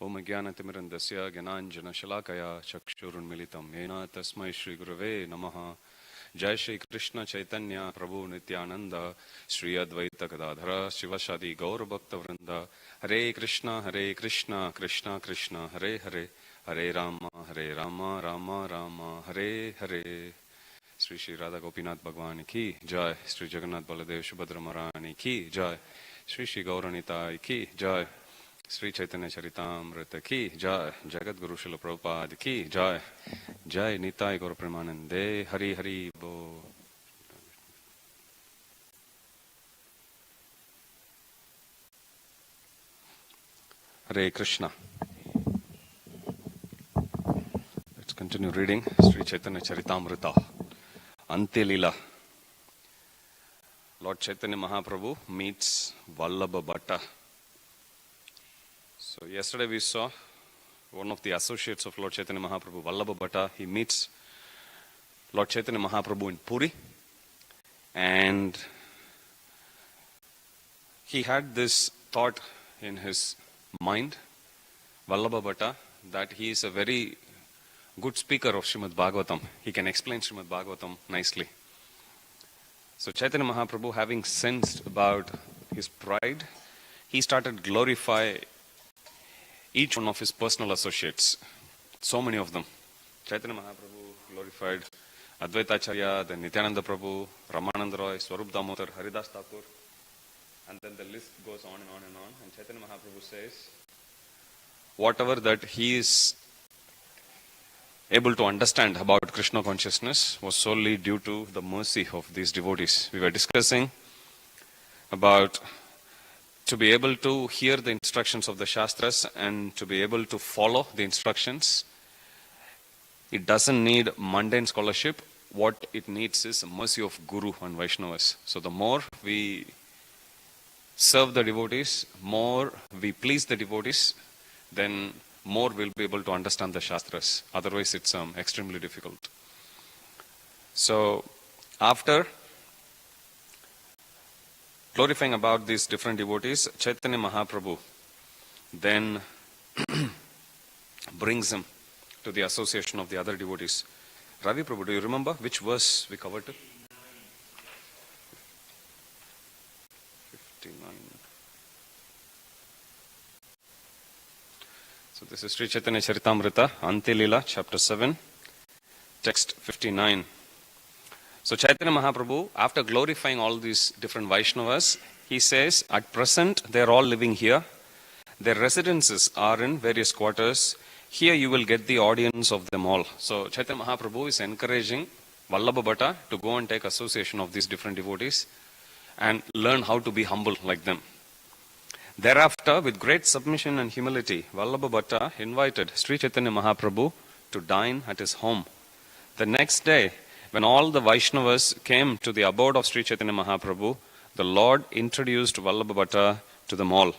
Om Jnanatimirandasya Ghananjana Chakshurunmilitam Yena Tasmai Shri Gurave Namaha. Jai Shri Krishna Caitanya Prabhu Nityananda Shri Advaita Gadadhara Shivashadi Gaur Bhakta Vrinda. Hare Krishna Krishna Krishna Hare Hare Hare Rama Rama Rama Hare Hare. Sri Sri Radha Gopinath Bhagwan ki Jai. Sri Jagannath Baladev Subhadra Maharani ki Jai. Sri Sri Gauranitai ki Jai. Sri Caitanya Caritamrta ki Jai. Jagat Guru Srila Prabhupada ki Jai. Jai Nitai Gaur Premanande. Hari Hari Bo. Hare Krishna. Let's continue reading Sri Caitanya Caritamrta. Antya Lila. Lord Chaitanya Mahaprabhu meets Vallabha Bhatta. So yesterday we saw one of the associates of Lord Chaitanya Mahaprabhu, Vallabha Bhatta. He meets Lord Chaitanya Mahaprabhu in Puri, and he had this thought in his mind, Vallabha Bhatta, that he is a very good speaker of Srimad Bhagavatam. He can explain Srimad Bhagavatam nicely. So Chaitanya Mahaprabhu, having sensed about his pride, he started glorify each one of his personal associates. So many of them. Chaitanya Mahaprabhu glorified Advaita Acharya, then Nityananda Prabhu, Ramananda Roy, Swarup Damodar, Haridas Thakur, and then the list goes on and on and on. And Chaitanya Mahaprabhu says, whatever that he is able to understand about Krishna consciousness was solely due to the mercy of these devotees. We were discussing about to be able to hear the instructions of the Shastras and to be able to follow the instructions. It doesn't need mundane scholarship. What it needs is mercy of Guru and Vaishnavas. So the more we serve the devotees, more we please the devotees, then more we'll be able to understand the Shastras. Otherwise, it's extremely difficult. So, after glorifying about these different devotees, Chaitanya Mahaprabhu then brings him to the association of the other devotees. Ravi Prabhu, do you remember which verse we covered? 59. So this is Sri Caitanya Caritamrta, Antya Lila, chapter 7, text 59. So Chaitanya Mahaprabhu, after glorifying all these different Vaishnavas, he says, at present they are all living here. Their residences are in various quarters. Here you will get the audience of them all. So Chaitanya Mahaprabhu is encouraging Vallabha Bhatta to go and take association of these different devotees and learn how to be humble like them. Thereafter, with great submission and humility, Vallabha Bhatta invited Sri Chaitanya Mahaprabhu to dine at his home. The next day, when all the Vaishnavas came to the abode of Sri Chaitanya Mahaprabhu, the Lord introduced Vallabha Bhatta to them all.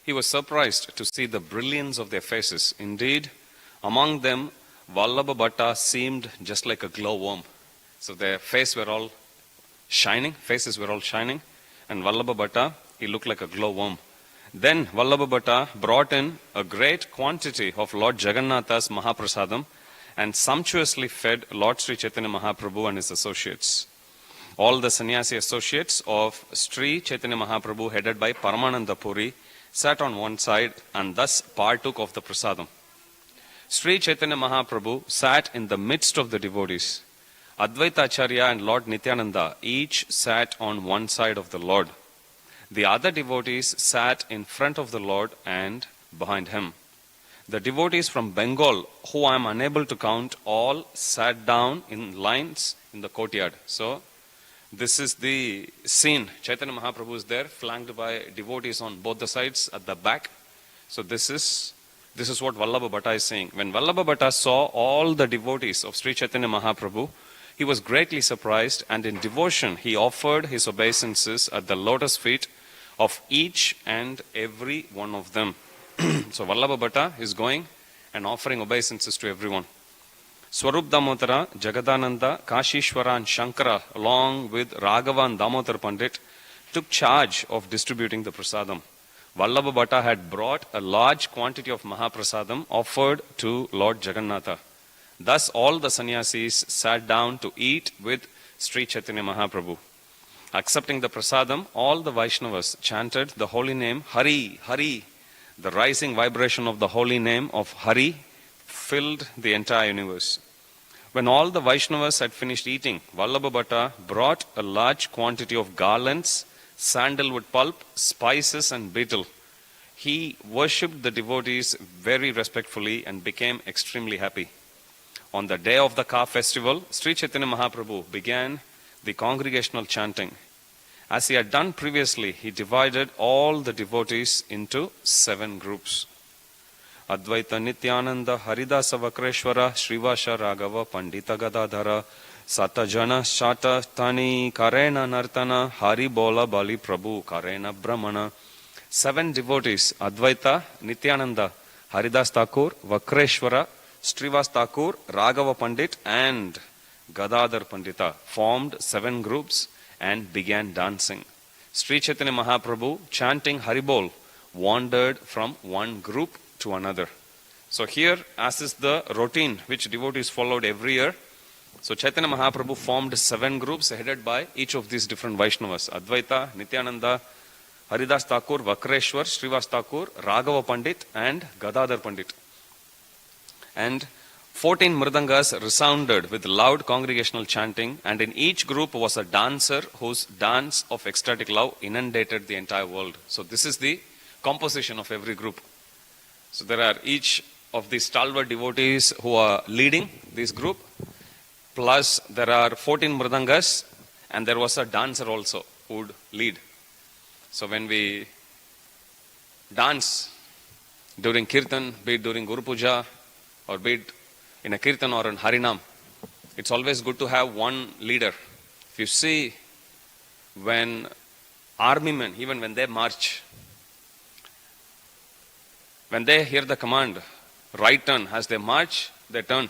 He was surprised to see the brilliance of their faces. Indeed, among them, Vallabha Bhatta seemed just like a glowworm. So their faces were all shining, and Vallabha Bhatta, he looked like a glowworm. Then Vallabha Bhatta brought in a great quantity of Lord Jagannatha's Mahaprasadam and sumptuously fed Lord Sri Chaitanya Mahaprabhu and his associates. All the sannyasi associates of Sri Chaitanya Mahaprabhu, headed by Paramananda Puri, sat on one side and thus partook of the prasadam. Sri Chaitanya Mahaprabhu sat in the midst of the devotees. Advaita Acharya and Lord Nityananda each sat on one side of the Lord. The other devotees sat in front of the Lord and behind him. The devotees from Bengal, who I am unable to count, all sat down in lines in the courtyard. So, this is the scene. Chaitanya Mahaprabhu is there, flanked by devotees on both the sides at the back. So this is what Vallabha Bhatta is saying. When Vallabha Bhatta saw all the devotees of Sri Chaitanya Mahaprabhu, he was greatly surprised, and in devotion he offered his obeisances at the lotus feet of each and every one of them. So Vallabha Bhatta is going and offering obeisances to everyone. Swarup Damodara, Jagadananda, Kashishwara and Shankara, along with Raghava and Damodar Pandit, took charge of distributing the prasadam. Vallabha Bhatta had brought a large quantity of Mahaprasadam offered to Lord Jagannatha. Thus all the sannyasis sat down to eat with Sri Chaitanya Mahaprabhu. Accepting the prasadam, all the Vaishnavas chanted the holy name Hari, Hari. The rising vibration of the holy name of Hari filled the entire universe. When all the Vaishnavas had finished eating, Vallabha Bhatta brought a large quantity of garlands, sandalwood pulp, spices and betel. He worshipped the devotees very respectfully and became extremely happy. On the day of the car festival, Sri Chaitanya Mahaprabhu began the congregational chanting. As he had done previously, he divided all the devotees into 7 groups. Advaita Nityananda Haridasa Vakreshwara Srivasha Raghava Pandita Gadadhara Satajana Shata Tani Karena Nartana Hari Bola Bali Prabhu Karena Brahmana. 7 devotees, Advaita, Nityananda, Haridas Thakur, Vakreshwara, Srivas Thakur, Raghava Pandit and Gadadhar Pandita formed 7 groups and began dancing. Sri Chaitanya Mahaprabhu, chanting Haribol, wandered from one group to another. So here, as is the routine which devotees followed every year, so Chaitanya Mahaprabhu formed 7 groups headed by each of these different Vaishnavas. Advaita, Nityananda, Haridas Thakur, Vakreshwar, Srivas Thakur, Raghava Pandit and Gadadhar Pandit. And 14 mridangas resounded with loud congregational chanting, and in each group was a dancer whose dance of ecstatic love inundated the entire world. So this is the composition of every group. So there are each of these stalwart devotees who are leading this group, plus there are 14 mridangas, and there was a dancer also who would lead. So when we dance during kirtan, be it during Guru Puja, or be it in a kirtan or in Harinam, it's always good to have one leader. If you see, when army men, even when they march, when they hear the command, right turn, as they march, they turn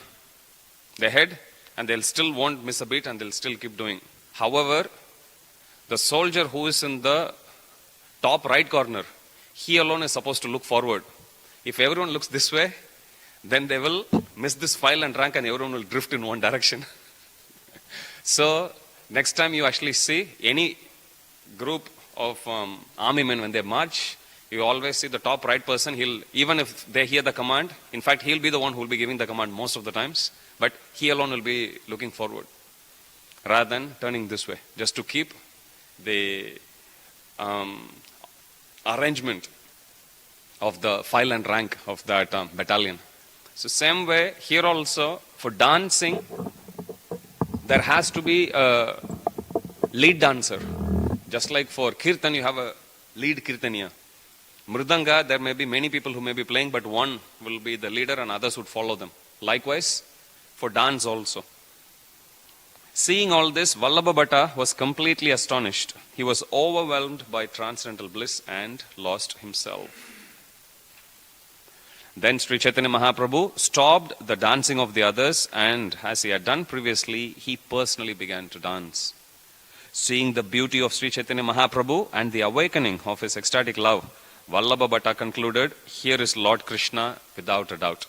their head and they'll still won't miss a beat and they'll still keep doing. However, the soldier who is in the top right corner, he alone is supposed to look forward. If everyone looks this way, then they will miss this file and rank and everyone will drift in one direction. So next time you actually see any group of army men when they march, you always see the top right person. He'll, even if they hear the command, in fact he'll be the one who will be giving the command most of the times, but he alone will be looking forward rather than turning this way, just to keep the arrangement of the file and rank of that battalion. So same way here also, for dancing there has to be a lead dancer. Just like for kirtan you have a lead kirtaniya. Mridanga, there may be many people who may be playing, but one will be the leader and others would follow them. Likewise for dance also. Seeing all this, Vallabha Bhatta was completely astonished. He was overwhelmed by transcendental bliss and lost himself. Then Sri Chaitanya Mahaprabhu stopped the dancing of the others, and as he had done previously, he personally began to dance. Seeing the beauty of Sri Chaitanya Mahaprabhu and the awakening of his ecstatic love, Vallabha Bhatta concluded, here is Lord Krishna without a doubt.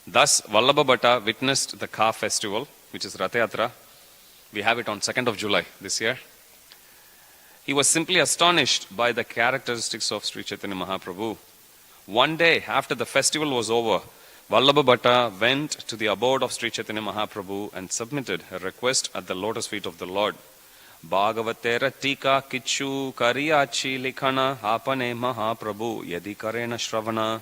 Thus, Vallabha Bhatta witnessed the car festival, which is Rath Yatra. We have it on 2nd of July this year. He was simply astonished by the characteristics of Sri Chaitanya Mahaprabhu. One day after the festival was over, Vallabha Bhatta went to the abode of Sri Chaitanya Mahaprabhu and submitted a request at the lotus feet of the Lord. Bhagavatera tika kichu kariyachi likhana apane Mahaprabhu yadi karena shravana.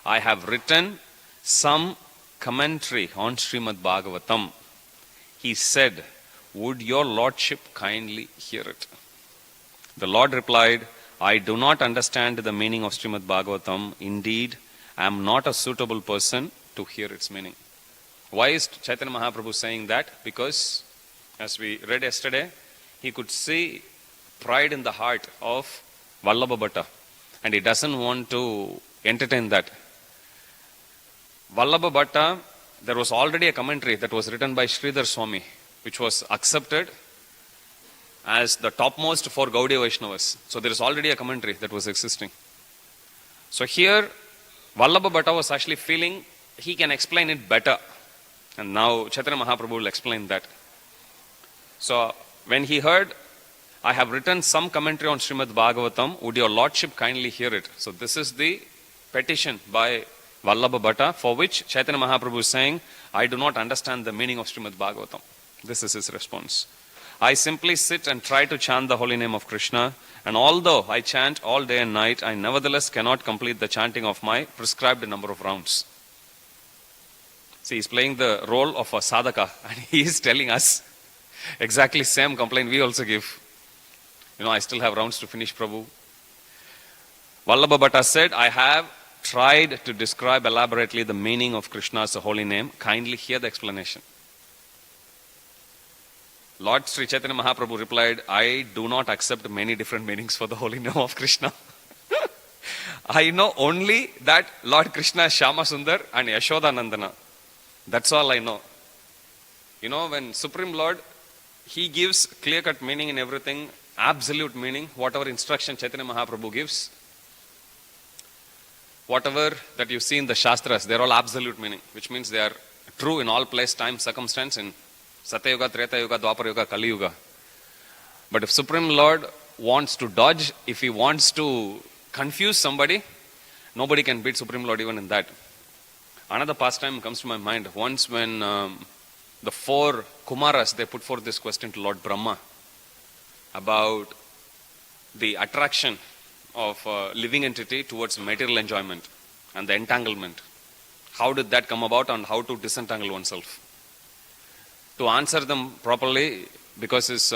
I have written some commentary on Srimad Bhagavatam. He said, would your lordship kindly hear it? The Lord replied, I do not understand the meaning of Srimad Bhagavatam. Indeed, I am not a suitable person to hear its meaning. Why is Chaitanya Mahaprabhu saying that? Because, as we read yesterday, he could see pride in the heart of Vallabha Bhatta, and he doesn't want to entertain that. Vallabha Bhatta, there was already a commentary that was written by Sridhar Swami, which was accepted as the topmost for Gaudiya Vaishnavas. So there is already a commentary that was existing. So here, Vallabha Bhatta was actually feeling he can explain it better. And now Chaitanya Mahaprabhu will explain that. So when he heard, I have written some commentary on Srimad Bhagavatam, would your lordship kindly hear it? So this is the petition by Vallabha Bhatta, for which Chaitanya Mahaprabhu is saying, I do not understand the meaning of Srimad Bhagavatam. This is his response. I simply sit and try to chant the holy name of Krishna, and although I chant all day and night, I nevertheless cannot complete the chanting of my prescribed number of rounds. See, he's playing the role of a sadhaka, and he is telling us exactly same complaint we also give. I still have rounds to finish, Prabhu. Vallabha Bhatta said, I have tried to describe elaborately the meaning of Krishna's holy name. Kindly hear the explanation. Lord Sri Chaitanya Mahaprabhu replied, I do not accept many different meanings for the holy name of Krishna. I know only that Lord Krishna is Shyama Sundar and Yashoda Nandana. That's all I know. When Supreme Lord, he gives clear-cut meaning in everything, absolute meaning, whatever instruction Chaitanya Mahaprabhu gives, whatever that you see in the Shastras, they're all absolute meaning, which means they are true in all place, time, circumstance, in Satya Yuga, Treta Yuga, Dwapara Yuga, Kali Yuga. But if Supreme Lord wants to dodge, if he wants to confuse somebody, nobody can beat Supreme Lord even in that. Another pastime comes to my mind. Once when the 4 Kumaras, they put forth this question to Lord Brahma about the attraction of a living entity towards material enjoyment and the entanglement. How did that come about and how to disentangle oneself? To answer them properly, because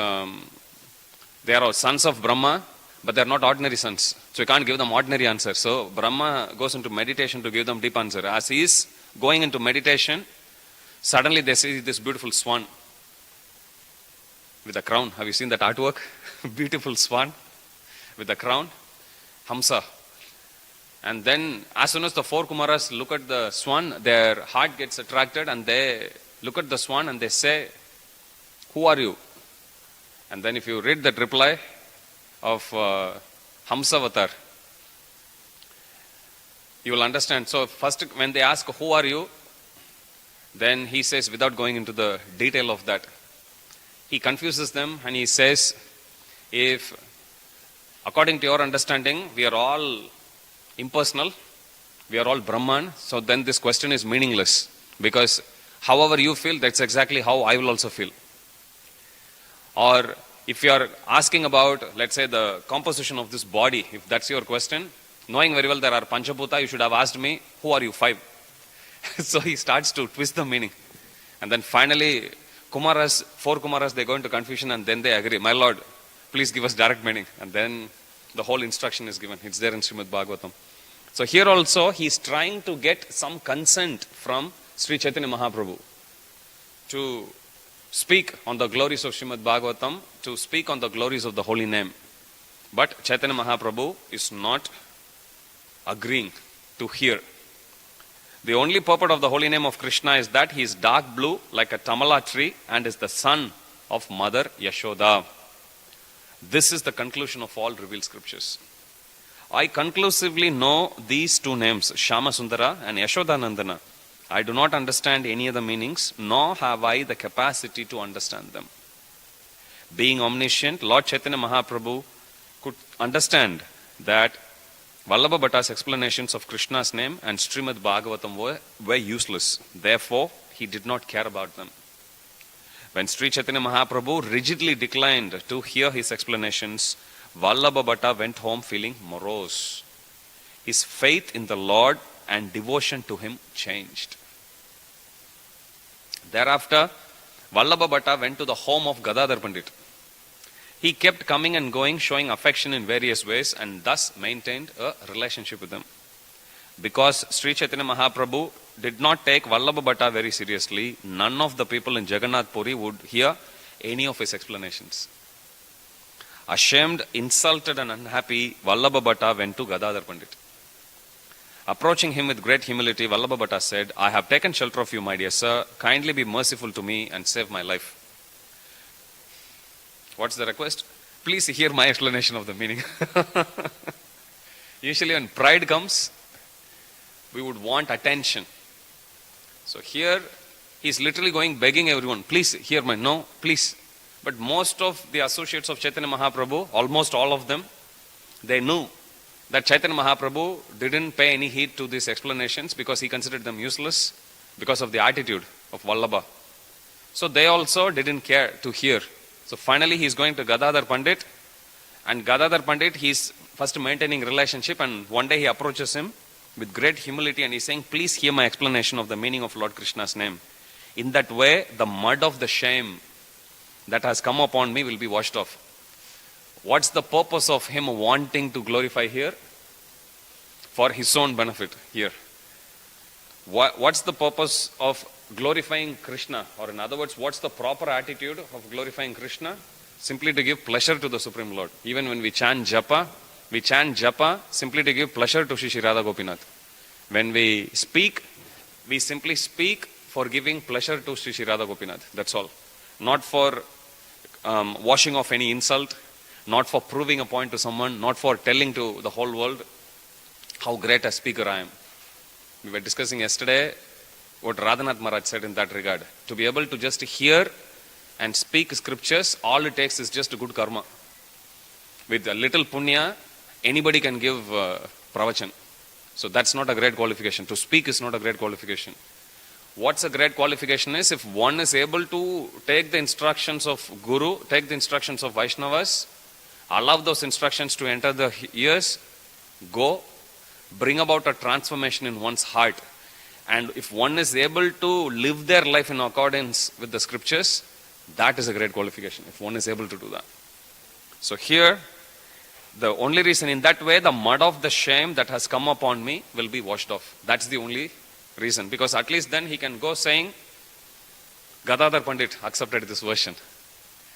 they are sons of Brahma, but they are not ordinary sons. So you can't give them ordinary answer. So Brahma goes into meditation to give them deep answer. As he is going into meditation, suddenly they see this beautiful swan with a crown. Have you seen that artwork? Beautiful swan with a crown. Hamsa. And then as soon as the 4 Kumaras look at the swan, their heart gets attracted and they look at the swan and they say, who are you? And then if you read that reply of Hamsavatar, you will understand. So first when they ask, who are you? Then he says, without going into the detail of that, he confuses them and he says, if according to your understanding, we are all impersonal, we are all Brahman, so then this question is meaningless, because however you feel, that's exactly how I will also feel. Or if you are asking about, let's say, the composition of this body, if that's your question, knowing very well there are Panchabhuta, you should have asked me, who are you? 5. So he starts to twist the meaning. And then finally, 4 Kumaras, they go into confusion and then they agree, my Lord, please give us direct meaning. And then the whole instruction is given. It's there in Srimad Bhagavatam. So here also, he is trying to get some consent from Sri Chaitanya Mahaprabhu to speak on the glories of Srimad Bhagavatam, to speak on the glories of the holy name. But Chaitanya Mahaprabhu is not agreeing to hear. The only purport of the holy name of Krishna is that he is dark blue like a tamala tree and is the son of Mother Yashoda. This is the conclusion of all revealed scriptures. I conclusively know these 2 names, Shyama Sundara and Yashoda Nandana. I do not understand any other meanings, nor have I the capacity to understand them. Being omniscient, Lord Chaitanya Mahaprabhu could understand that Vallabha Bhatta's explanations of Krishna's name and Srimad Bhagavatam were useless. Therefore, he did not care about them. When Sri Chaitanya Mahaprabhu rigidly declined to hear his explanations, Vallabha Bhatta went home feeling morose. His faith in the Lord and devotion to him changed. Thereafter, Vallabha Bhatta went to the home of Gadadhar Pandit. He kept coming and going, showing affection in various ways, and thus maintained a relationship with him. Because Sri Chaitanya Mahaprabhu did not take Vallabha Bhatta very seriously, none of the people in Jagannath Puri would hear any of his explanations. Ashamed, insulted and unhappy, Vallabha Bhatta went to Gadadhar Pandit. Approaching him with great humility, Vallabha Bhatta said, I have taken shelter of you, my dear sir. Kindly be merciful to me and save my life. What's the request? Please hear my explanation of the meaning. Usually when pride comes, we would want attention. So here, he's literally going begging everyone, please hear my, no, please. But most of the associates of Chaitanya Mahaprabhu, almost all of them, they knew that Chaitanya Mahaprabhu didn't pay any heed to these explanations because he considered them useless because of the attitude of Vallabha. So they also didn't care to hear. So finally he is going to Gadadhar Pandit, and Gadadhar Pandit, he is first maintaining relationship, and one day he approaches him with great humility and he's saying, please hear my explanation of the meaning of Lord Krishna's name. In that way, the mud of the shame that has come upon me will be washed off. What's the purpose of him wanting to glorify here? For his own benefit here. What's the purpose of glorifying Krishna? Or in other words, what's the proper attitude of glorifying Krishna? Simply to give pleasure to the Supreme Lord. Even when we chant japa simply to give pleasure to Shri Radha Gopinath. When we speak, we simply speak for giving pleasure to Shri Radha Gopinath. That's all. Not for washing off any insult, not for proving a point to someone, not for telling to the whole world how great a speaker I am. We were discussing yesterday what Radhanath Maharaj said in that regard. To be able to just hear and speak scriptures, all it takes is just good karma. With a little punya, anybody can give pravachan. So that's not a great qualification. To speak is not a great qualification. What's a great qualification is if one is able to take the instructions of Guru, take the instructions of Vaishnavas, allow those instructions to enter the ears, go, bring about a transformation in one's heart. And if one is able to live their life in accordance with the scriptures, that is a great qualification, if one is able to do that. So here, the only reason, in that way, the mud of the shame that has come upon me will be washed off. That's the only reason. Because at least then he can go saying, Gadadhar Pandit accepted this version.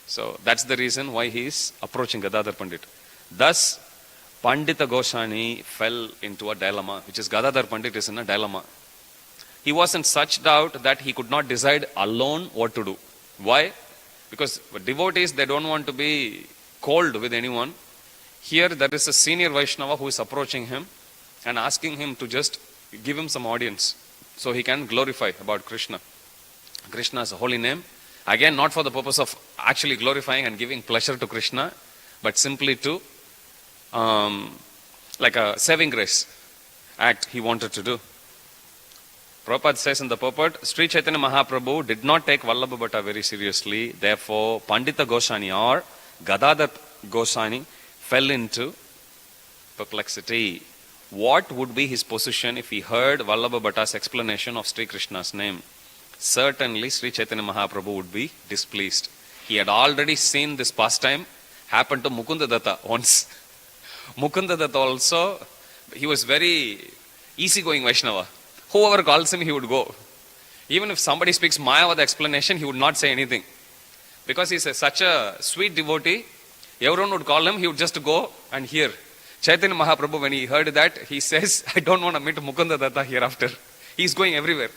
So that's the reason why he is approaching Gadadhar Pandit. Thus, Pandita Goswami fell into a dilemma, which is Gadadhar Pandit is in a dilemma. He was in such doubt that he could not decide alone what to do. Why? Because devotees, they don't want to be cold with anyone. Here there is a senior Vaishnava who is approaching him and asking him to just give him some audience so he can glorify about Krishna. Krishna is a holy name. Again, not for the purpose of actually glorifying and giving pleasure to Krishna, but simply to like a saving grace act he wanted to do. Prabhupada says in the purport, Sri Chaitanya Mahaprabhu did not take Vallabha Bhatta very seriously. Therefore, Pandita Goswami or Gadadhar Goswami fell into perplexity. What would be his position if he heard Vallabha Bhatta's explanation of Sri Krishna's name? Certainly, Sri Chaitanya Mahaprabhu would be displeased. He had already seen this pastime happen to Mukunda Datta once. Mukunda Datta also, he was very easygoing Vaishnava. Whoever calls him, he would go. Even if somebody speaks Mayavad explanation, he would not say anything. Because he is such a sweet devotee, everyone would call him, he would just go and hear. Chaitanya Mahaprabhu, when he heard that, he says, I don't want to meet Mukunda Datta hereafter. He is going everywhere.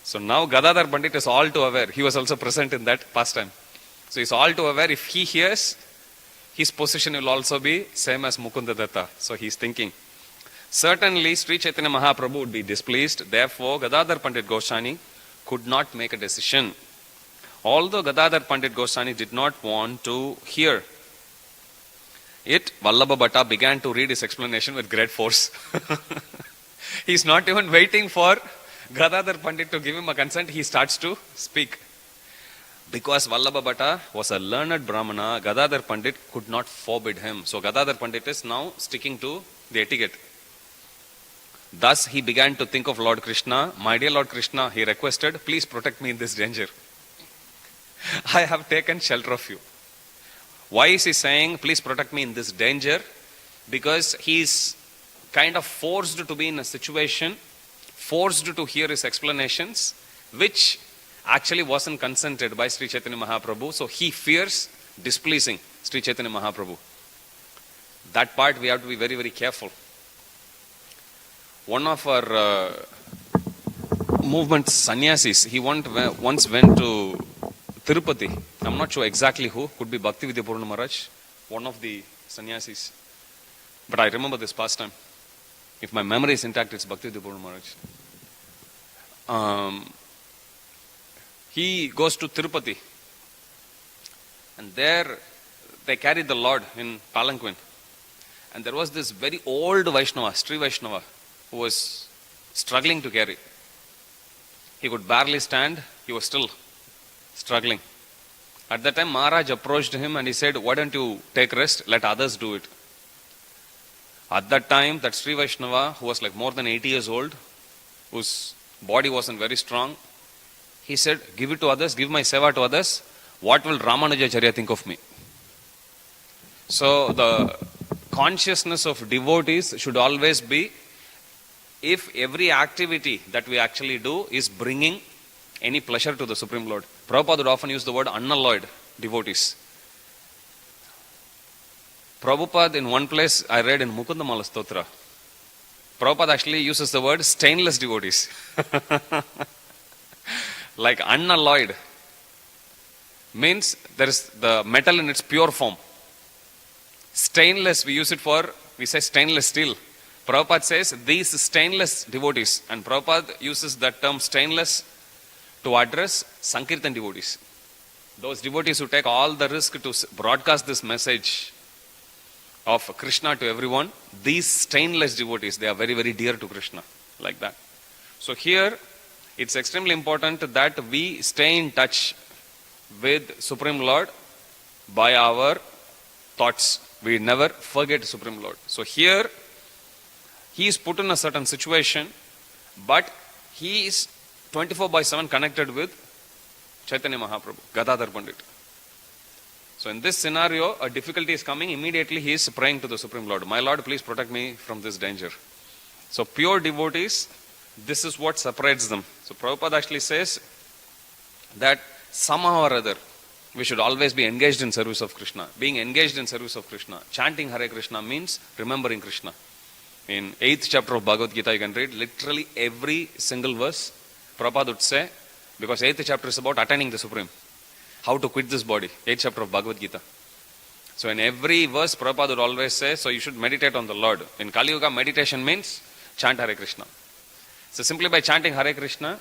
So now Gadadhar Pandit is all too aware. He was also present in that pastime. So he is all too aware. If he hears, his position will also be same as Mukunda Datta. So he is thinking. Certainly, Sri Chaitanya Mahaprabhu would be displeased. Therefore, Gadadhar Pandit Goswami could not make a decision. Although Gadadhar Pandit Goswami did not want to hear it, Vallabha Bhatta began to read his explanation with great force. He is not even waiting for Gadadhar Pandit to give him a consent. He starts to speak. Because Vallabha Bhatta was a learned Brahmana, Gadadhar Pandit could not forbid him. So Gadadhar Pandit is now sticking to the etiquette. Thus he began to think of Lord Krishna. My dear Lord Krishna, he requested, please protect me in this danger. I have taken shelter of you. Why is he saying, please protect me in this danger? Because he is kind of forced to be in a situation, forced to hear his explanations, which actually wasn't consented by Sri Chaitanya Mahaprabhu. So he fears displeasing Sri Chaitanya Mahaprabhu. That part we have to be very, very careful. One of our movement sannyasis, he once went to Tirupati. I'm not sure exactly who. Could be Bhakti Vidyapurna Maharaj, one of the sannyasis. But I remember this past time. If my memory is intact, it's Bhakti Vidyapurna Maharaj. He goes to Tirupati. And there they carried the Lord in palanquin. And there was this very old Vaishnava, Sri Vaishnava, who was struggling to carry. He could barely stand. He was still struggling. At that time, Maharaj approached him and he said, "Why don't you take rest? Let others do it." At that time, that Sri Vaishnava, who was like more than 80 years old, whose body wasn't very strong, he said, "Give it to others, give my seva to others. What will Ramanujacharya think of me?" So the consciousness of devotees should always be, if every activity that we actually do is bringing any pleasure to the Supreme Lord. Prabhupada would often use the word unalloyed devotees. Prabhupada, in one place I read in Mukundamala Stotra, Prabhupada actually uses the word stainless devotees. Like unalloyed means there is the metal in its pure form. Stainless, we use it for, we say stainless steel. Prabhupada says these stainless devotees, and Prabhupada uses that term stainless to address Sankirtan devotees. Those devotees who take all the risk to broadcast this message of Krishna to everyone, these stainless devotees, they are very, very dear to Krishna, like that. So here, it's extremely important that we stay in touch with Supreme Lord by our thoughts. We never forget Supreme Lord. So here, he is put in a certain situation, but he is 24/7 connected with Chaitanya Mahaprabhu, Gadadhar Pandit. So in this scenario, a difficulty is coming, immediately he is praying to the Supreme Lord. "My Lord, please protect me from this danger." So pure devotees, this is what separates them. So Prabhupada actually says that somehow or other, we should always be engaged in service of Krishna. Being engaged in service of Krishna, chanting Hare Krishna means remembering Krishna. In 8th chapter of Bhagavad Gita, you can read literally every single verse. Prabhupada would say, because 8th chapter is about attaining the Supreme. How to quit this body. 8th chapter of Bhagavad Gita. So in every verse, Prabhupada would always say, so you should meditate on the Lord. In Kali Yuga, meditation means chant Hare Krishna. So simply by chanting Hare Krishna,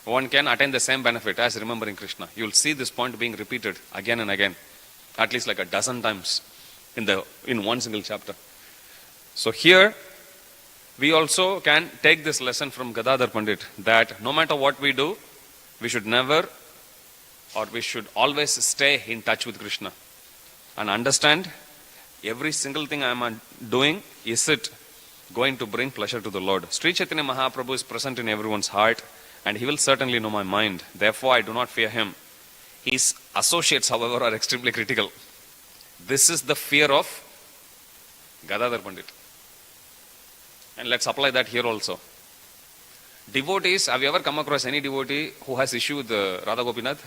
one can attain the same benefit as remembering Krishna. You will see this point being repeated again and again, at least like a dozen times in one single chapter. So here, we also can take this lesson from Gadadhar Pandit, that no matter what we do, we should never, or we should always stay in touch with Krishna and understand every single thing I am doing, is it going to bring pleasure to the Lord? Sri Chaitanya Mahaprabhu is present in everyone's heart, and he will certainly know my mind. Therefore, I do not fear him. His associates, however, are extremely critical. This is the fear of Gadadhar Pandit. And let's apply that here also. Devotees, have you ever come across any devotee who has issue with Radha Gopinath?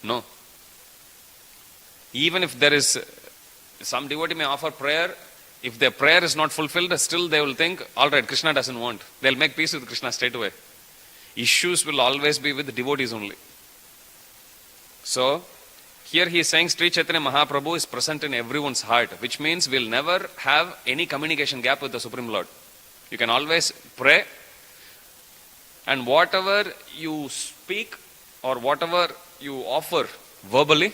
No. Even if there is, some devotee may offer prayer, if their prayer is not fulfilled, still they will think, all right, Krishna doesn't want. They'll make peace with Krishna straight away. Issues will always be with devotees only. So, here he is saying Sri Chaitanya Mahaprabhu is present in everyone's heart, which means we'll never have any communication gap with the Supreme Lord. You can always pray, and whatever you speak or whatever you offer verbally,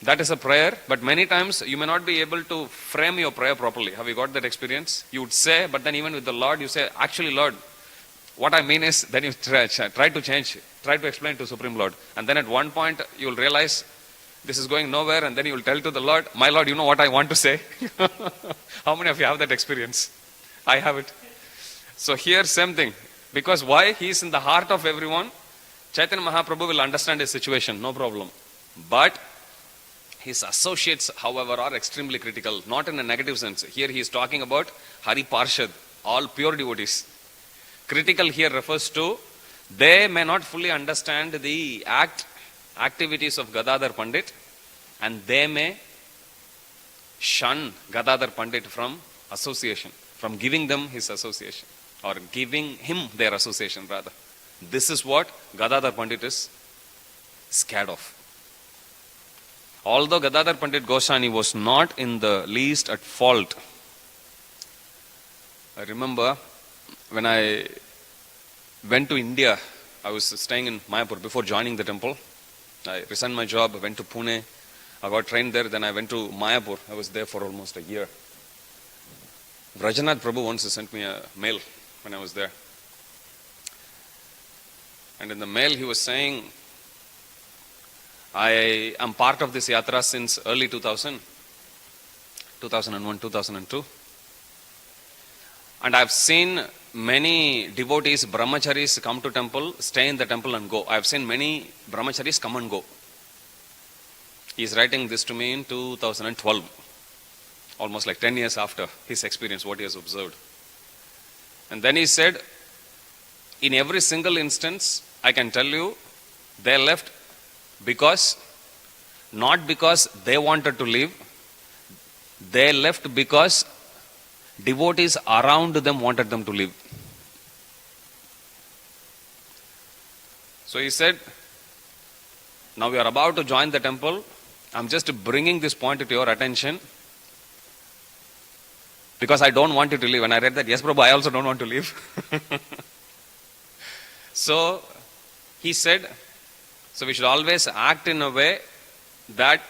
that is a prayer. But many times you may not be able to frame your prayer properly. Have you got that experience? You would say, but then even with the Lord, you say, actually Lord, what I mean is, then you try to change, try to explain to Supreme Lord. And then at one point, you will realize this is going nowhere, and then you will tell to the Lord, my Lord, you know what I want to say? How many of you have that experience? I have it. So here, same thing. Because why? He is in the heart of everyone. Chaitanya Mahaprabhu will understand his situation, no problem. But his associates, however, are extremely critical, not in a negative sense. Here he is talking about Hari Parshad, all pure devotees. Critical here refers to, they may not fully understand the activities of Gadadhar Pandit, and they may shun Gadadhar Pandit from association, from giving them his association, or giving him their association rather. This is what Gadadhar Pandit is scared of. Although Gadadhar Pandit Goswami was not in the least at fault, I remember when I went to India, I was staying in Mayapur before joining the temple. I resigned my job, went to Pune, I got trained there, then I went to Mayapur. I was there for almost a year. Vrajanath Prabhu once sent me a mail when I was there. And in the mail he was saying, I am part of this yatra since early 2000, 2001, 2002. And I've seen many devotees, brahmacharis come to temple, stay in the temple and go. I've seen many brahmacharis come and go. He's writing this to me in 2012, almost like 10 years after his experience, what he has observed. And then he said, in every single instance, I can tell you, they left because, not because they wanted to leave, they left because devotees around them wanted them to leave. So he said, now we are about to join the temple. I'm just bringing this point to your attention because I don't want you to leave. And I read that, yes, Prabhu, I also don't want to leave. So he said, so we should always act in a way that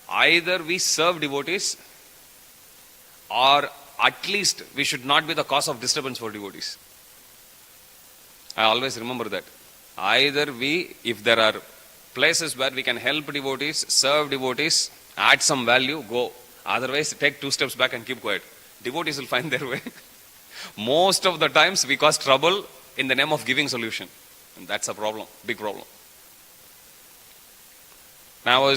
either we serve devotees or at least we should not be the cause of disturbance for devotees. I always remember that. Either we, if there are places where we can help devotees, serve devotees, add some value, go. Otherwise, take 2 steps back and keep quiet. Devotees will find their way. Most of the times we cause trouble in the name of giving solution. And that's a problem, big problem. Now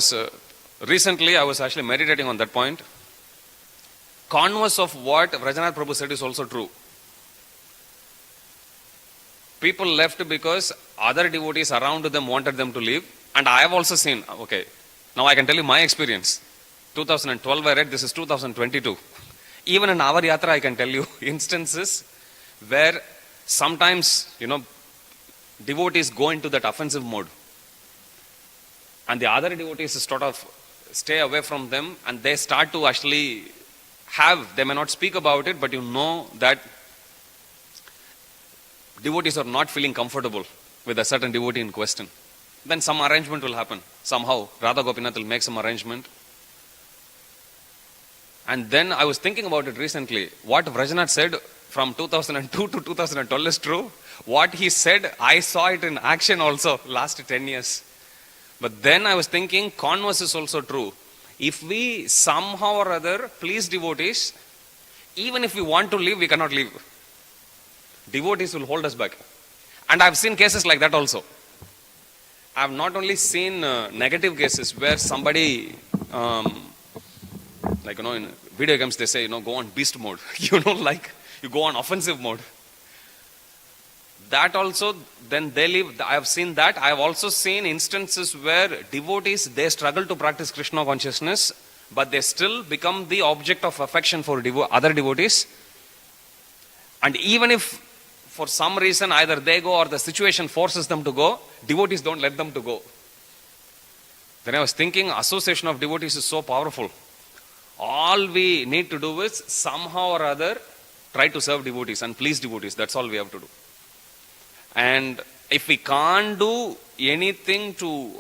recently I was actually meditating on that point. Converse of what Vrajanath Prabhu said is also true. People left because other devotees around them wanted them to leave. And I have also seen, okay, now I can tell you my experience. 2012 I read, this is 2022. Even in our yatra I can tell you instances where sometimes, devotees go into that offensive mode. And the other devotees sort of stay away from them and they start to actually they may not speak about it, but that devotees are not feeling comfortable with a certain devotee in question. Then some arrangement will happen. Somehow, Radha Gopinath will make some arrangement. And then I was thinking about it recently. What Vrajanath said from 2002 to 2012 is true. What he said, I saw it in action also last 10 years. But then I was thinking, converse is also true. If we somehow or other please devotees, even if we want to leave, we cannot leave. Devotees will hold us back. And I've seen cases like that also. I've not only seen negative cases where somebody, in video games they say, go on beast mode. You go on offensive mode. That also, then they leave. I have seen that. I have also seen instances where devotees, they struggle to practice Krishna consciousness, but they still become the object of affection for other devotees. And even if for some reason either they go or the situation forces them to go, devotees don't let them to go. Then I was thinking, association of devotees is so powerful. All we need to do is somehow or other try to serve devotees and please devotees. That's all we have to do. And if we can't do anything to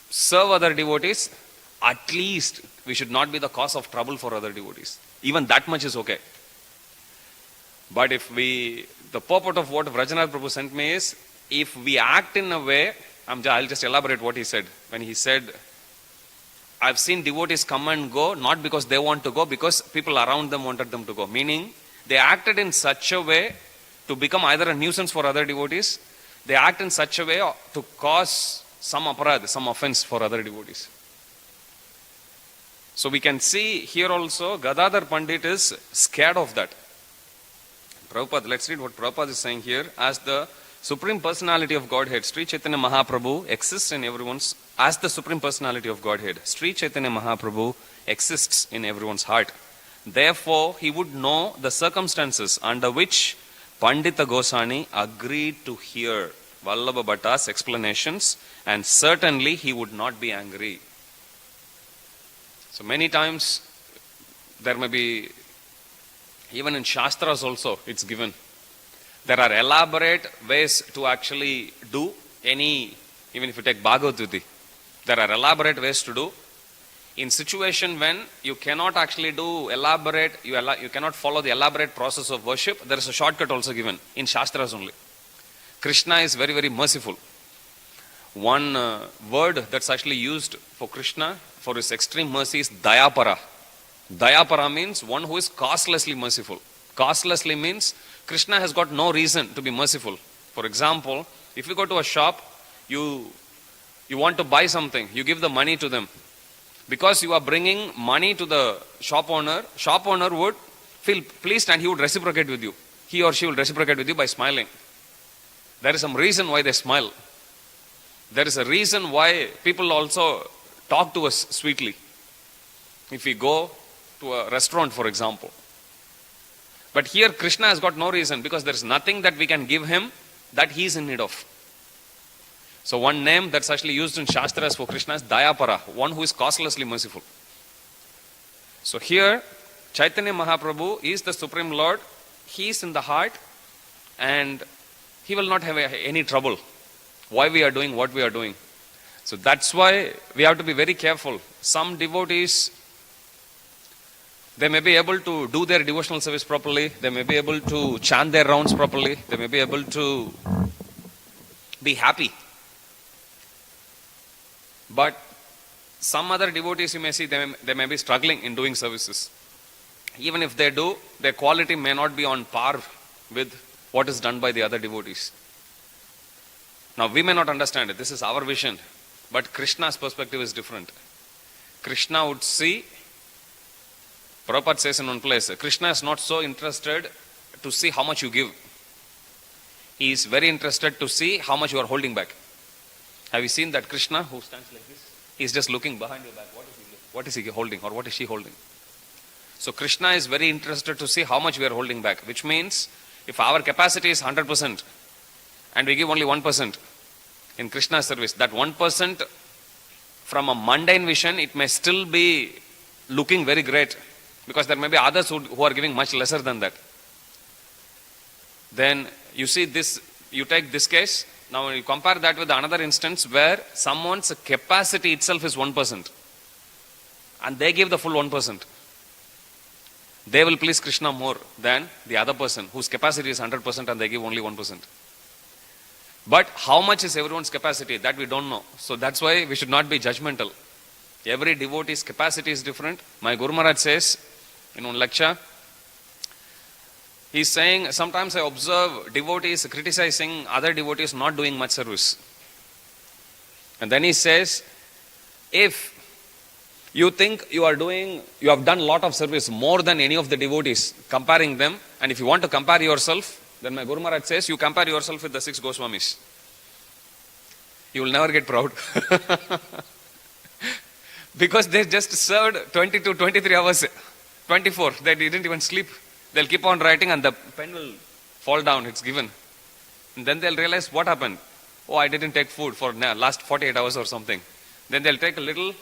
serve other devotees, at least we should not be the cause of trouble for other devotees. Even that much is okay. But the purport of what Vrajanath Prabhu sent me is, if we act in a way, I'll just elaborate what he said. When he said, I've seen devotees come and go, not because they want to go, because people around them wanted them to go. Meaning, they acted in such a way to become either a nuisance for other devotees, they act in such a way to cause some aparad, some offense for other devotees. So we can see here also, Gadadhar Pandit is scared of that. Prabhupada, let's read what Prabhupada is saying here. As the Supreme Personality of Godhead, Sri Chaitanya Mahaprabhu exists in everyone's, as the Supreme Personality of Godhead, Sri Chaitanya Mahaprabhu exists in everyone's heart. Therefore, he would know the circumstances under which Pandita Goswami agreed to hear Vallabha Bhatta's explanations, and certainly he would not be angry. So many times there may be, even in Shastras also it's given, there are elaborate ways to actually do any, even if you take Bhagavad Gita, there are elaborate ways to do. In situation when you cannot actually do elaborate, you cannot follow the elaborate process of worship, there is a shortcut also given in Shastras only. Krishna is very, very merciful. One word that's actually used for Krishna, for his extreme mercy, is Dayapara. Dayapara means one who is causelessly merciful. Causelessly means Krishna has got no reason to be merciful. For example, if you go to a shop, you want to buy something, you give the money to them. Because you are bringing money to the shop owner would feel pleased and he would reciprocate with you. He or she will reciprocate with you by smiling. There is some reason why they smile. There is a reason why people also talk to us sweetly. If we go to a restaurant, for example. But here Krishna has got no reason, because there is nothing that we can give him that he is in need of. So one name that's actually used in Shastras for Krishna is Dayapara, one who is causelessly merciful. So here, Chaitanya Mahaprabhu is the Supreme Lord. He is in the heart and he will not have any trouble why we are doing what we are doing. So that's why we have to be very careful. Some devotees, they may be able to do their devotional service properly, they may be able to chant their rounds properly, they may be able to be happy. But some other devotees, you may see, they may be struggling in doing services. Even if they do, their quality may not be on par with what is done by the other devotees. Now we may not understand it, this is our vision, but Krishna's perspective is different. Krishna would see, Prabhupada says in one place, Krishna is not so interested to see how much you give. He is very interested to see how much you are holding back. Have you seen that Krishna who stands like this? He is just looking behind your back. What is he holding, or what is she holding? So Krishna is very interested to see how much we are holding back, which means if our capacity is 100% and we give only 1% in Krishna's service, that 1% from a mundane vision, it may still be looking very great, because there may be others who are giving much lesser than that. Then you see this, you take this case, now you compare that with another instance where someone's capacity itself is 1% and they give the full 1%. They will please Krishna more than the other person whose capacity is 100% and they give only 1%. But how much is everyone's capacity? That we don't know. So that's why we should not be judgmental. Every devotee's capacity is different. My Guru Maharaj says in one lecture, he is saying, sometimes I observe devotees criticizing other devotees not doing much service. And then he says, if you think you have done a lot of service more than any of the devotees, comparing them, and if you want to compare yourself, then my Guru Maharaj says, you compare yourself with the 6 Goswamis. You will never get proud. Because they just served 22, 23 hours, 24, they didn't even sleep. They'll keep on writing and the pen will fall down, it's given. And then they'll realize what happened. Oh, I didn't take food for last 48 hours or something. Then they'll take a little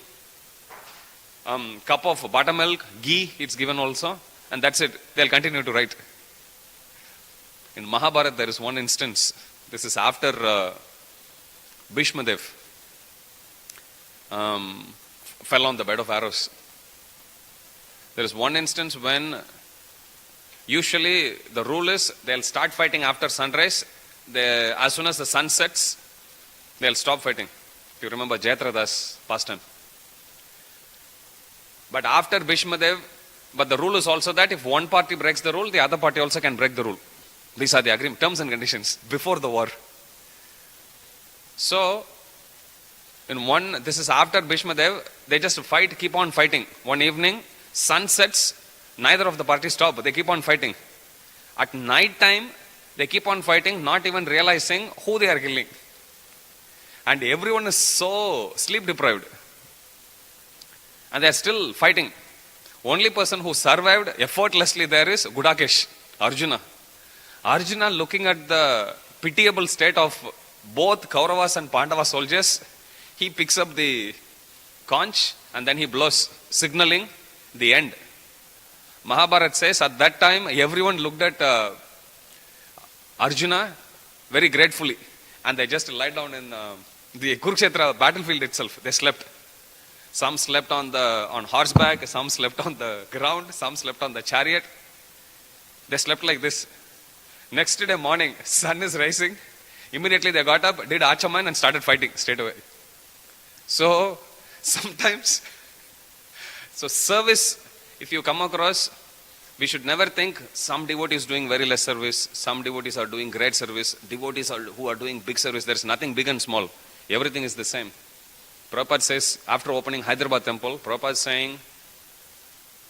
cup of buttermilk, ghee, it's given also, and that's it. They'll continue to write. In Mahabharata, there is one instance. This is after Bhishmadev fell on the bed of arrows. There is one instance when usually the rule is they'll start fighting after sunrise. As soon as the sun sets, they'll stop fighting. If you remember Jayatratha's pastime. But after Bhishmadev, but the rule is also that if one party breaks the rule, the other party also can break the rule. These are the agreement, terms and conditions before the war. So, this is after Bhishmadev, they just fight, keep on fighting. One evening, sun sets, neither of the parties stop, they keep on fighting. At night time, they keep on fighting, not even realizing who they are killing. And everyone is so sleep deprived. And they are still fighting. Only person who survived effortlessly there is Gudakesh, Arjuna. Arjuna, looking at the pitiable state of both Kauravas and Pandava soldiers, he picks up the conch and then he blows, signaling the end. Mahabharata says at that time everyone looked at Arjuna very gratefully, and they just lied down in the Kurukshetra battlefield itself. They slept. Some slept on horseback, some slept on the ground, some slept on the chariot. They slept like this. Next day morning, sun is rising. Immediately they got up, did Achaman and started fighting straight away. So sometimes, service, if you come across, we should never think some devotee is doing very less service, some devotees are doing great service, devotees who are doing big service. There is nothing big and small. Everything is the same. Prabhupada says, after opening Hyderabad temple, Prabhupada is saying,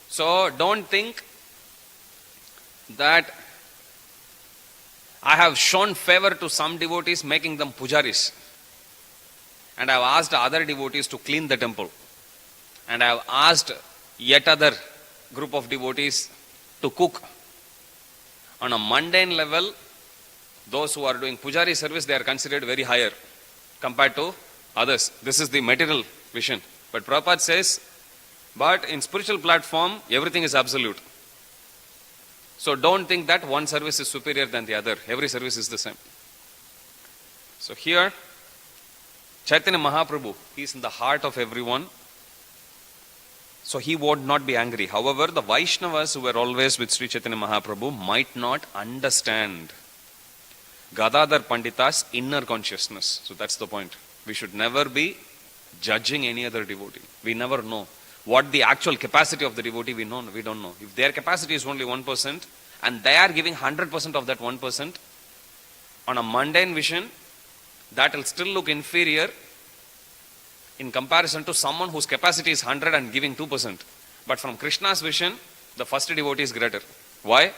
so don't think that I have shown favor to some devotees, making them pujaris. And I have asked other devotees to clean the temple. And I have asked yet other group of devotees to cook. On a mundane level, those who are doing pujari service, they are considered very higher compared to others. This is the material vision. But Prabhupada says, but in spiritual platform, everything is absolute. So don't think that one service is superior than the other. Every service is the same. So here, Caitanya Mahaprabhu, he is in the heart of everyone. So he would not be angry. However, the Vaishnavas who were always with Sri Caitanya Mahaprabhu might not understand Gadadhar Pandita's inner consciousness. So that's the point. We should never be judging any other devotee. We never know what the actual capacity of the devotee we don't know. If their capacity is only 1% and they are giving 100% of that 1%, on a mundane vision, that will still look inferior in comparison to someone whose capacity is 100 and giving 2%. But from Krishna's vision, the first devotee is greater. Why?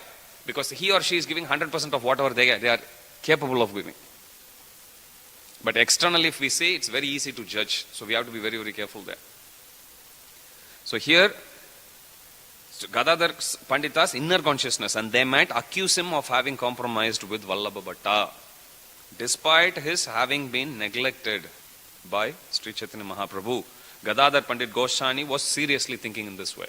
Because he or she is giving 100% of whatever they are capable of giving. But externally, if we see, it's very easy to judge. So we have to be very, very careful there. So here, Gadadhar Pandita's inner consciousness, and they might accuse him of having compromised with Vallabha Bhatta, despite his having been neglected by Sri Chaitanya Mahaprabhu. Gadadhar Pandit Goswami was seriously thinking in this way.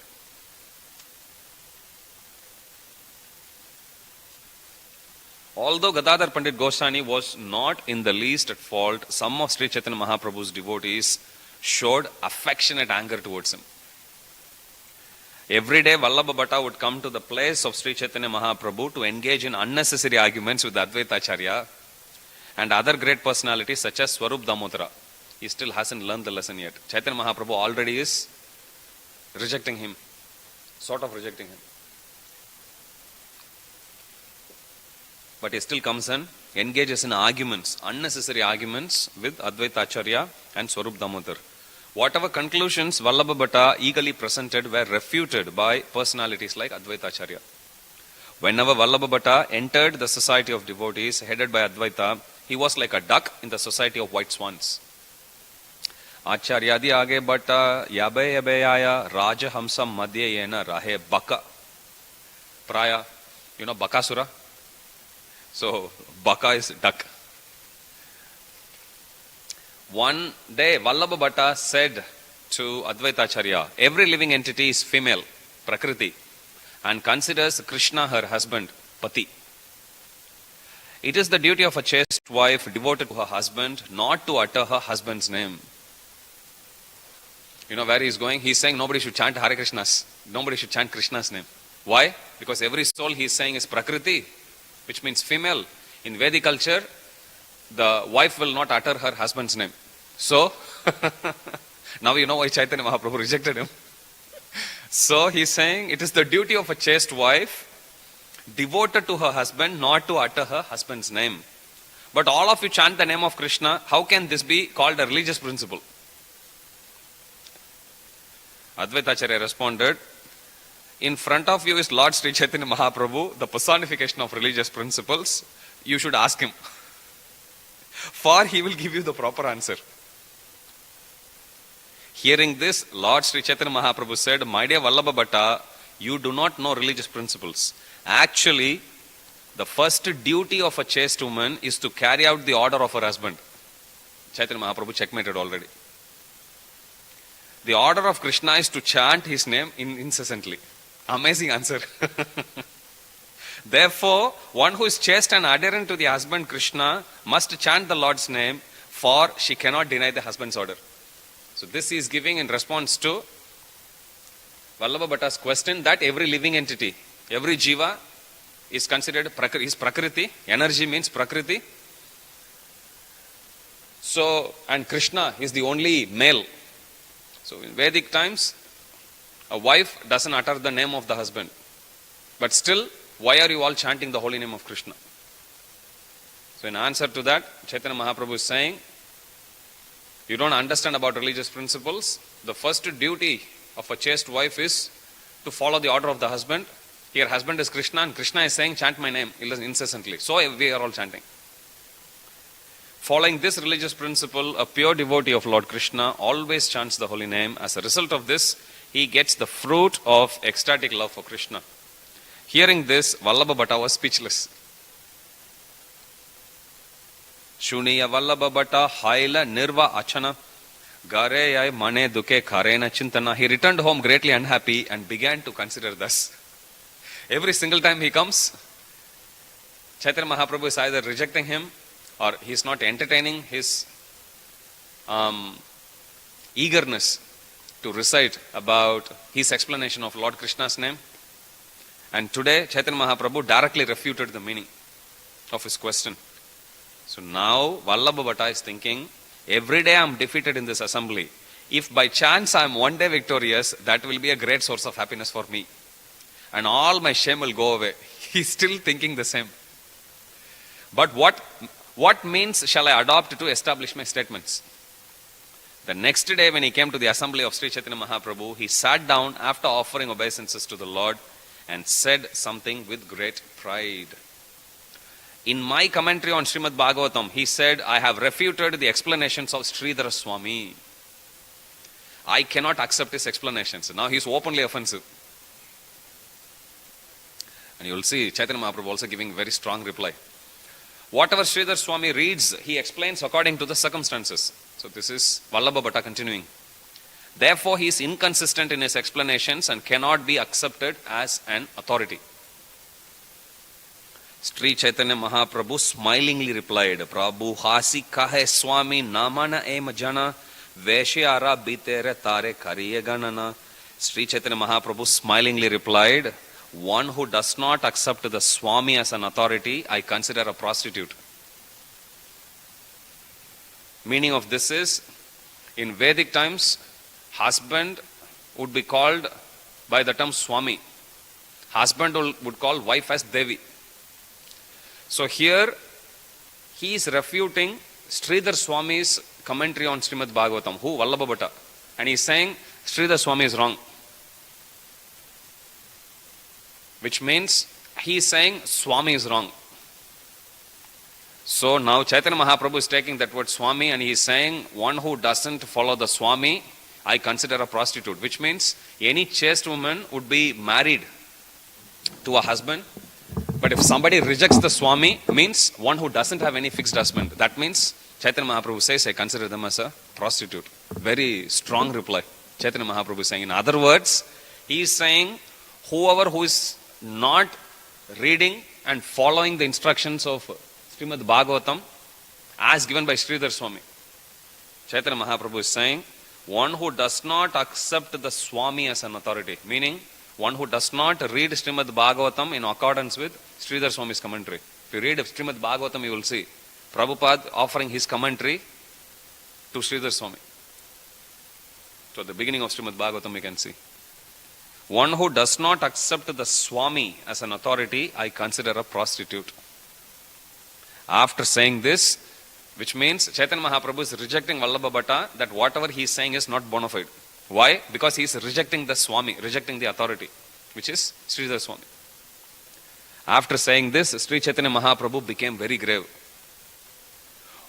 Although Gadadhar Pandit Goswami was not in the least at fault, some of Sri Chaitanya Mahaprabhu's devotees showed affectionate anger towards him. Every day Vallabha Bhatta would come to the place of Sri Chaitanya Mahaprabhu to engage in unnecessary arguments with Advaita Acharya and other great personalities such as Swarup Damodara. He still hasn't learned the lesson yet. Chaitanya Mahaprabhu already is rejecting him, sort of rejecting him. But he still comes and engages in arguments, unnecessary arguments with Advaita Acharya and Swarup Damodar. Whatever conclusions Vallabha Bhatta eagerly presented were refuted by personalities like Advaita Acharya. Whenever Vallabha Bhatta entered the society of devotees headed by Advaita, he was like a duck in the society of white swans. Acharyadi age Bhatta yabe yabeyaya raja hamsam madhye yena rahe baka. Praya, you know Bakasura? So, baka is duck. One day, Vallabha Bhatta said to Advaita Acharya, every living entity is female, Prakriti, and considers Krishna her husband, Pati. It is the duty of a chaste wife devoted to her husband not to utter her husband's name. You know where he is going? He is saying nobody should chant Hare Krishnas. Nobody should chant Krishna's name. Why? Because every soul he is saying is Prakriti, which means female. In Vedic culture, the wife will not utter her husband's name. So, now you know why Chaitanya Mahaprabhu rejected him. So, he is saying it is the duty of a chaste wife devoted to her husband not to utter her husband's name. But all of you chant the name of Krishna. How can this be called a religious principle? Advaita Acharya responded, in front of you is Lord Sri Chaitanya Mahaprabhu, the personification of religious principles. You should ask him. For he will give you the proper answer. Hearing this, Lord Sri Chaitanya Mahaprabhu said, my dear Vallabha Bhatta, you do not know religious principles. Actually, the first duty of a chaste woman is to carry out the order of her husband. Chaitanya Mahaprabhu checkmated already. The order of Krishna is to chant his name incessantly. Amazing answer. Therefore, one who is chaste and adherent to the husband Krishna must chant the Lord's name, for she cannot deny the husband's order. So this he is giving in response to Vallabha Bhatta's question that every living entity, every jiva is considered is prakriti. Energy means prakriti. So, and Krishna is the only male. So in Vedic times, a wife doesn't utter the name of the husband. But still, why are you all chanting the holy name of Krishna? So in answer to that, Chaitanya Mahaprabhu is saying, you don't understand about religious principles. The first duty of a chaste wife is to follow the order of the husband. Here husband is Krishna and Krishna is saying, chant my name incessantly. So we are all chanting. Following this religious principle, a pure devotee of Lord Krishna always chants the holy name. As a result of this, he gets the fruit of ecstatic love for Krishna. Hearing this, Vallabha Bhatta was speechless. Shuniya Vallabha Bhatta Haila Nirva Achana Gareyai Mane Duke Karena Chintana. He returned home greatly unhappy and began to consider thus. Every single time he comes, Chaitanya Mahaprabhu is either rejecting him or he is not entertaining his eagerness to recite about his explanation of Lord Krishna's name. And today, Chaitanya Mahaprabhu directly refuted the meaning of his question. So now, Vallabha Bhatta is thinking, every day I am defeated in this assembly. If by chance I am one day victorious, that will be a great source of happiness for me. And all my shame will go away. He is still thinking the same. But what means shall I adopt to establish my statements? The next day when he came to the assembly of Sri Chaitanya Mahaprabhu, he sat down after offering obeisances to the Lord and said something with great pride. In my commentary on Srimad Bhagavatam, he said, I have refuted the explanations of Sridhara Swami. I cannot accept his explanations. Now he is openly offensive. And you will see Chaitanya Mahaprabhu also giving very strong reply. Whatever Sridhar Swami reads, he explains according to the circumstances. So this is Vallabha Bhatta continuing. Therefore, he is inconsistent in his explanations and cannot be accepted as an authority. Sri Chaitanya Mahaprabhu smilingly replied, Prabhu hasi kahe Swami namana ema jana veshyara bitere tare kariye ganana. Sri Chaitanya Mahaprabhu smilingly replied, one who does not accept the Swami as an authority, I consider a prostitute. Meaning of this is, in Vedic times, husband would be called by the term Swami. Husband would call wife as Devi. So here, he is refuting Sridhar Swami's commentary on Srimad Bhagavatam. Who? Vallabha Bhatta. And he is saying, Sridhar Swami is wrong. Which means, he is saying, Swami is wrong. So now Chaitanya Mahaprabhu is taking that word Swami and he is saying, one who doesn't follow the Swami, I consider a prostitute. Which means, any chaste woman would be married to a husband. But if somebody rejects the Swami, means one who doesn't have any fixed husband. That means, Chaitanya Mahaprabhu says, I consider them as a prostitute. Very strong reply. Chaitanya Mahaprabhu is saying. In other words, he is saying, whoever who is not reading and following the instructions of Srimad Bhagavatam as given by Sridhar Swami. Chaitanya Mahaprabhu is saying, one who does not accept the Swami as an authority, meaning one who does not read Srimad Bhagavatam in accordance with Sridhar Swami's commentary. If you read Srimad Bhagavatam, you will see Prabhupada offering his commentary to Sridhar Swami. So at the beginning of Srimad Bhagavatam we can see. One who does not accept the Swami as an authority, I consider a prostitute. After saying this, which means Chaitanya Mahaprabhu is rejecting Vallabha Bhatta, that whatever he is saying is not bona fide. Why? Because he is rejecting the Swami, rejecting the authority, which is Sridhar Swami. After saying this, Sri Chaitanya Mahaprabhu became very grave.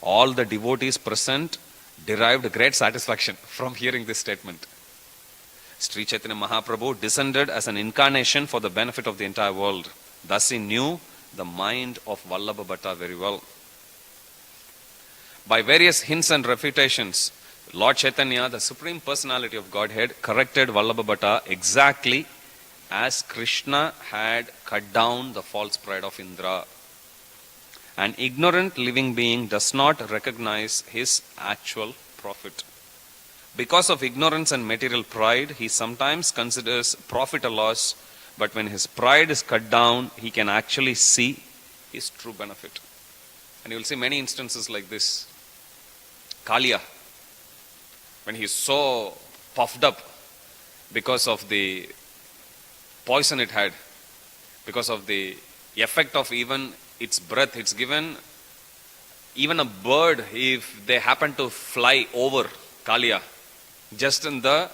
All the devotees present derived great satisfaction from hearing this statement. Sri Chaitanya Mahaprabhu descended as an incarnation for the benefit of the entire world. Thus he knew the mind of Vallabha Bhatta very well. By various hints and refutations, Lord Chaitanya, the Supreme Personality of Godhead, corrected Vallabha Bhatta exactly as Krishna had cut down the false pride of Indra. An ignorant living being does not recognize his actual profit. Because of ignorance and material pride, he sometimes considers profit a loss, but when his pride is cut down, he can actually see his true benefit. And you will see many instances like this. Kaliya, when he is so puffed up because of the poison it had, because of the effect of even its breath, it's given even a bird, if they happen to fly over Kaliya, just in the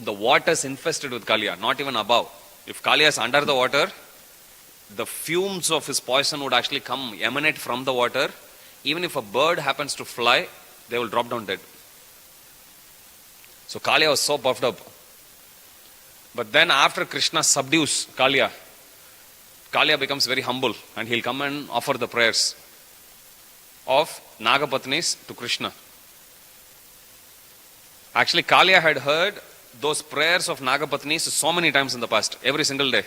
waters infested with Kaliya, not even above. If Kaliya is under the water, the fumes of his poison would actually emanate from the water. Even if a bird happens to fly, they will drop down dead. So Kaliya was so puffed up. But then after Krishna subdues Kaliya, Kaliya becomes very humble and he'll come and offer the prayers of Nagapatnis to Krishna. Actually, Kaliya had heard those prayers of Nagapatnis so many times in the past, every single day.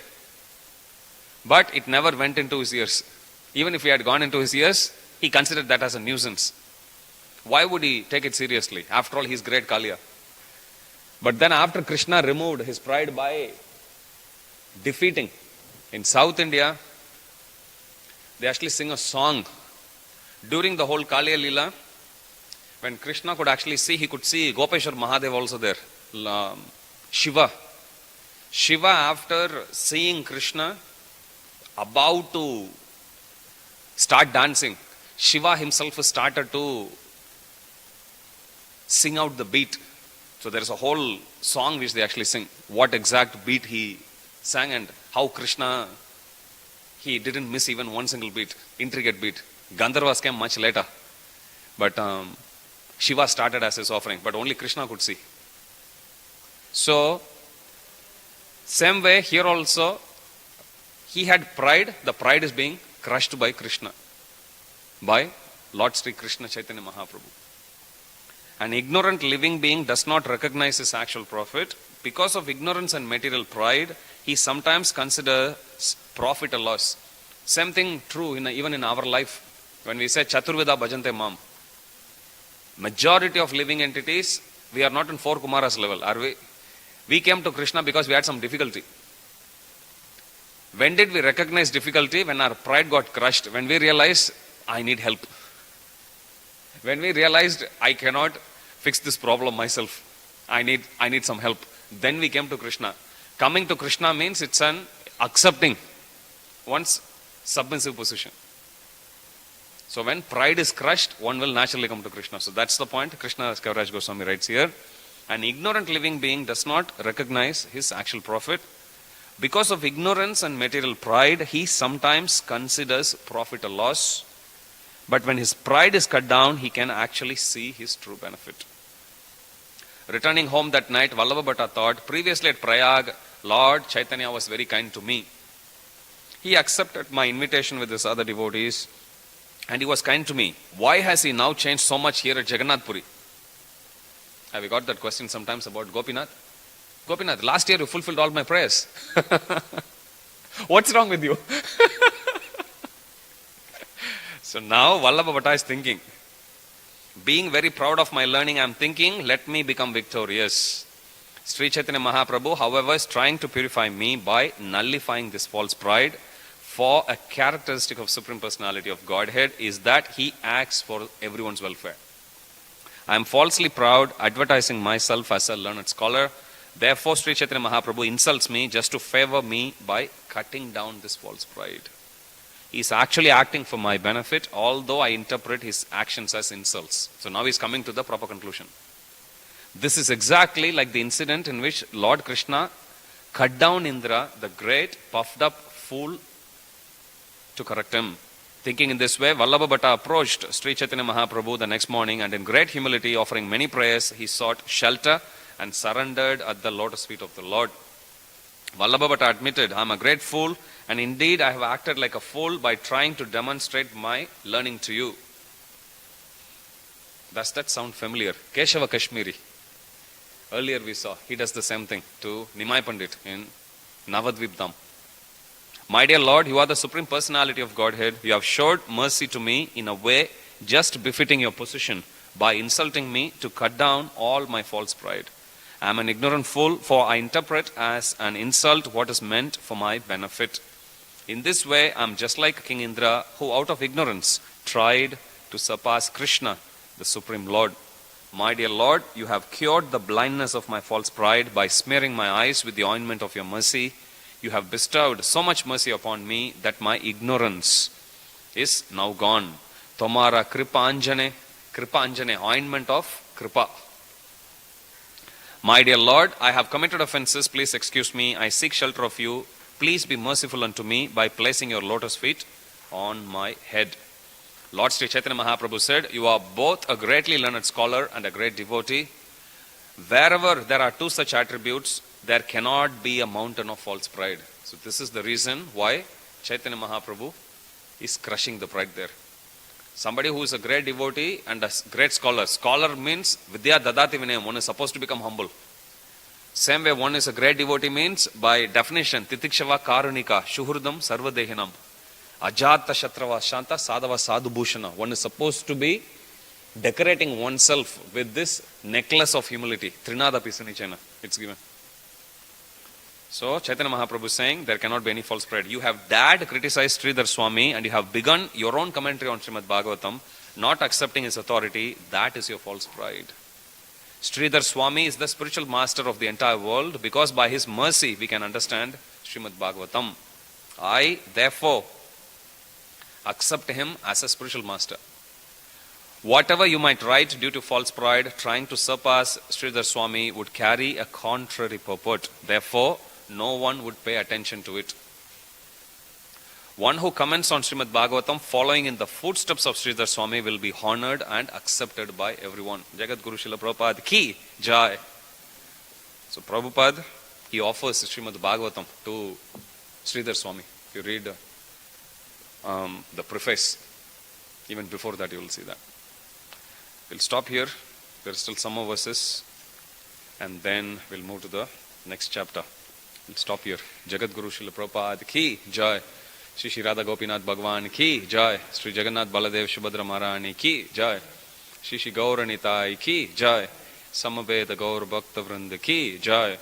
But it never went into his ears. Even if he had gone into his ears, he considered that as a nuisance. Why would he take it seriously? After all, he is great Kaliya. But then after Krishna removed his pride by defeating, in South India, they actually sing a song. During the whole Kaliya Leela, when Krishna could actually see, he could see Gopeshwar Mahadev also there. Shiva, after seeing Krishna about to start dancing, Shiva himself started to sing out the beat. So there is a whole song which they actually sing. What exact beat he sang and how Krishna, he didn't miss even one single beat, intricate beat. Gandharvas came much later. But Shiva started as his offering, but only Krishna could see. So, same way here also, he had pride. The pride is being crushed by Krishna, by Lord Sri Krishna Chaitanya Mahaprabhu. An ignorant living being does not recognize his actual profit. Because of ignorance and material pride, he sometimes considers profit a loss. Same thing true even in our life. When we say Chaturveda Bhajante Mam, majority of living entities, we are not in 4 Kumaras level, are we? We came to Krishna because we had some difficulty. When did we recognize difficulty? When our pride got crushed. When we realized, I need help. When we realized, I cannot fix this problem myself. I need some help. Then we came to Krishna. Coming to Krishna means it's an accepting one's submissive position. So when pride is crushed, one will naturally come to Krishna. So that's the point. Krishna Kaviraj Goswami writes here. An ignorant living being does not recognize his actual profit. Because of ignorance and material pride, he sometimes considers profit a loss. But when his pride is cut down, he can actually see his true benefit. Returning home that night, Vallabha Bhatta thought, previously at Prayag, Lord Chaitanya was very kind to me. He accepted my invitation with his other devotees and he was kind to me. Why has he now changed so much here at Jagannath Puri? Have you got that question sometimes about Gopinath? Gopinath, last year you fulfilled all my prayers. What's wrong with you? So now Vallabha Bhatta is thinking, being very proud of my learning, I am thinking, let me become victorious. Sri Chaitanya Mahaprabhu, however, is trying to purify me by nullifying this false pride. For a characteristic of Supreme Personality of Godhead is that he acts for everyone's welfare. I am falsely proud, advertising myself as a learned scholar. Therefore, Sri Chaitanya Mahaprabhu insults me just to favor me by cutting down this false pride. He is actually acting for my benefit, although I interpret his actions as insults. So now he is coming to the proper conclusion. This is exactly like the incident in which Lord Krishna cut down Indra, the great puffed up fool, to correct him. Thinking in this way, Vallabha Bhatta approached Sri Chaitanya Mahaprabhu the next morning and in great humility, offering many prayers, he sought shelter and surrendered at the lotus feet of the Lord. Vallabha Bhatta admitted, I am a great fool, and indeed I have acted like a fool by trying to demonstrate my learning to you. Does that sound familiar? Keshava Kashmiri. Earlier we saw, he does the same thing to Nimai Pandit in Navadvip Dham. My dear Lord, you are the Supreme Personality of Godhead. You have showed mercy to me in a way just befitting your position by insulting me to cut down all my false pride. I am an ignorant fool, for I interpret as an insult what is meant for my benefit. In this way, I am just like King Indra, who out of ignorance tried to surpass Krishna, the Supreme Lord. My dear Lord, you have cured the blindness of my false pride by smearing my eyes with the ointment of your mercy. You have bestowed so much mercy upon me that my ignorance is now gone. Tomara Kripanjane, ointment of Kripa. My dear Lord, I have committed offenses, please excuse me. I seek shelter of you. Please be merciful unto me by placing your lotus feet on my head. Lord Sri Chaitanya Mahaprabhu said, you are both a greatly learned scholar and a great devotee. Wherever there are two such attributes, there cannot be a mountain of false pride. So this is the reason why Chaitanya Mahaprabhu is crushing the pride there. Somebody who is a great devotee and a great scholar. Scholar means Vidya Dadati Vinayam. One is supposed to become humble. Same way one is a great devotee means, by definition, Titikshava Karunika, Shuhurdam Sarvadehinam, Ajata Shatrava Shanta Sadhava Sadhu Bhushana. One is supposed to be decorating oneself with this necklace of humility. Trinada Pisanichana. It's given. So Chaitanya Mahaprabhu is saying there cannot be any false pride. You have dared criticize Sridhar Swami and you have begun your own commentary on Srimad Bhagavatam, not accepting his authority. That is your false pride. Sridhar Swami is the spiritual master of the entire world, because by his mercy we can understand Srimad Bhagavatam. I therefore accept him as a spiritual master. Whatever you might write due to false pride, trying to surpass Sridhar Swami, would carry a contrary purport. Therefore, no one would pay attention to it. One who comments on Srimad Bhagavatam following in the footsteps of Sridhar Swami will be honored and accepted by everyone. Jagat Guru Srila Prabhupada ki jai. So Prabhupada, he offers Srimad Bhagavatam to Sridhar Swami. If you read the preface, even before that you will see that. We'll stop here. There are still some more verses and then we'll move to the next chapter. We'll stop here. Jagat Guru Srila Prabhupada ki jai. Shri Shri Radha Gopinath Bhagwan ki jai. Shri Jagannath Baladev Subhadra Maharani ki jai. Shri Shri Gauranitai ki jai. Samaveda Gaur Bhakta Vrinda ki jai.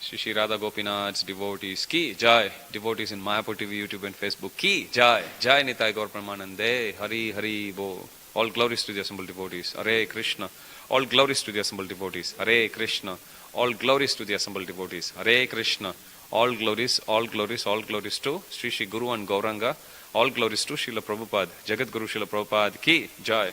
Shri Shri Radha Gopinath's devotees ki jai. Devotees in Mayapur TV, YouTube and Facebook ki jai. Jai Nitai Gaur Pramanande. Hari Hari Bo. All glories to the assembled devotees. Hare Krishna. All glories to the assembled devotees. Hare Krishna. All glories to the assembled devotees. Hare Krishna. All glories to Sri Shri Guru and Gauranga. All glories to Srila Prabhupada. Jagat Guru Srila Prabhupada ki jai.